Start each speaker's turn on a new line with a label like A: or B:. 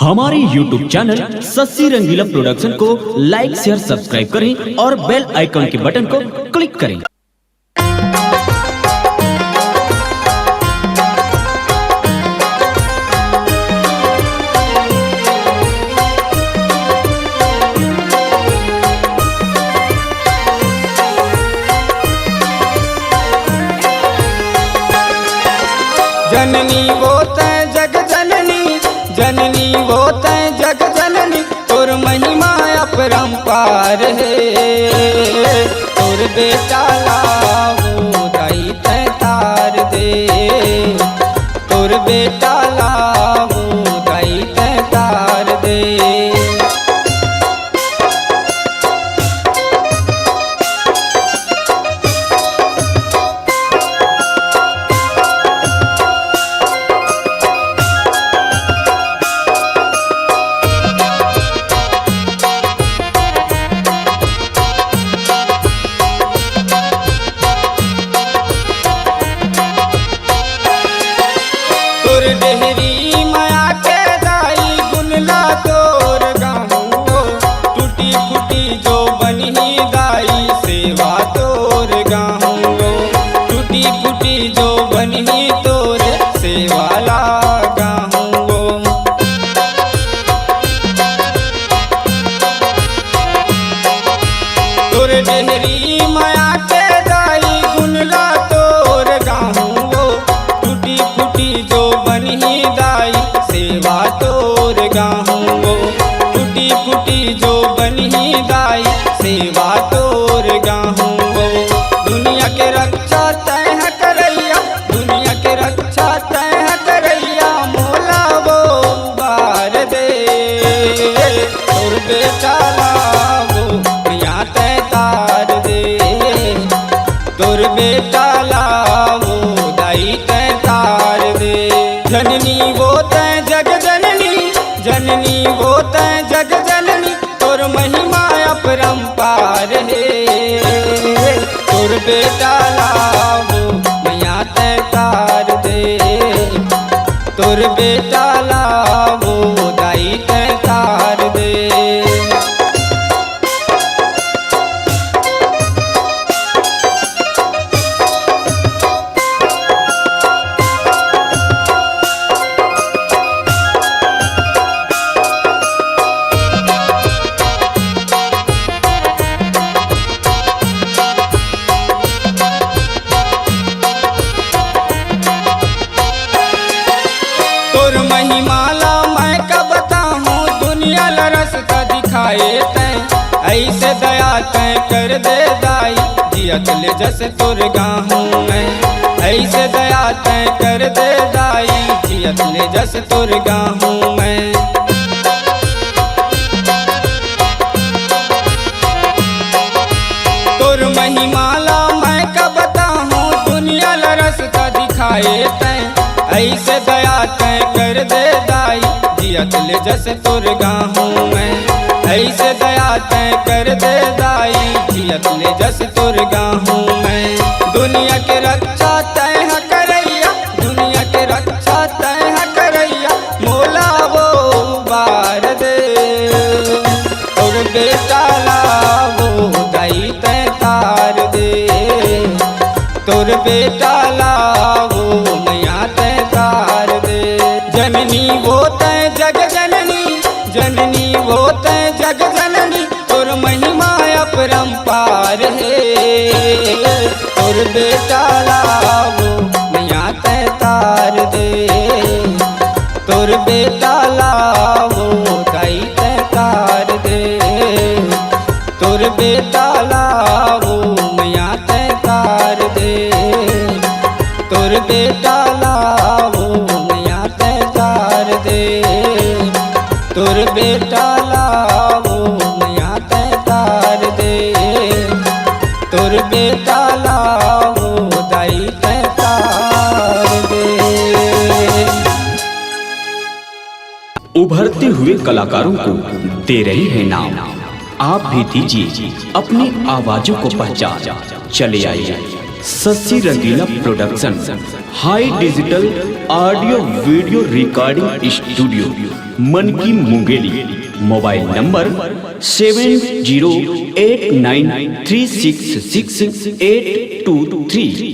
A: हमारे YouTube channel Shashi रंगीला production को लाइक share subscribe करें और बेल आइकन के बटन को क्लिक करें।
B: जननी वो तय जग जननी, जननी वो तय जग जननी, तोर महिमा अपरंपार है। तोर बेटा लावो दाई तय तार दे, तोर बेटा लावो दाई तय तार दे। डेहरी माया के दाई गुनला तोर गाँव, टूटी फूटी जो बनी दाई सेवा तोर गाँव, टूटी फूटी जो बनी तोर सेवा ला गाँव। तोर डेहरी माया के दाई गुनला तोर गाँव, टूटी फूटी जो बनी दाई सेवा तोर गाँव, टूटी फूटी जो बनी दाई सेवा तोर गाँव। दुनिया के रक्षा तय करैया, दुनिया के रक्षा तय करैया, मोला वो बार दे। तोर बेटा लावो यहाँ तय तार दे, तोर बेटा लावो दाई तय तार दे। जननी वो तय जग जननी, जननी वो तय जग जननी, तोर महिमा अपरंपार है। तोर बेटा लावो मैया तय तार दे, तोर बेटा लावो दाई तय तार दे। तोर महिमाला मैं का बताऊं, दुनिया ला रास्ता दिखाए तैं, ऐसे दया तैं कर दे दाई, जियत ले जस तोर गाहूं मैं। ऐसे दया तैं कर दे दाई, जियत ले जस तोर गाहूं मैं। तोर महिमाला मैं का बताऊं, दुनिया ला रास्ता दिखाए तैं, ऐसे दया तैं कर दे दाई, जियत ले जस तोर गाहूं मैं। ऐसे दया तैं कर दे दाई, जियत ले जस तोर गाहूं मैं। दुनिया के रक्षा तैं करैया, दुनिया के रक्षा तैं करैया, मोला वो बार दे। तोर बेटा लावो दाई तैं तार दे, तोर बेटा लावो मैया तैं तार दे। जननी वो तय जग जननी, जननी वो तय जग जननी, तोर महिमा अपरंपार है। तोर बेटा लावो मैया तैं तार दे, तोर बेटा लावो दाई तैं तार दे, तोर बेटा लावो मैया तैं तार दे, तोर बेटा लावो मैया तैं तार दे, तोर बेटा लावो मैया तैं तार दे, तोर बेटा लावो दाई तैं तार दे।
A: उभरते हुए कलाकारों को दे रही है नाम, आप भी दीजिए अपनी आवाजों को पहचान। चले आइए Shashi Rangeela production, high digital audio video recording studio, Manki Mungeli. Mobile number 7089366823।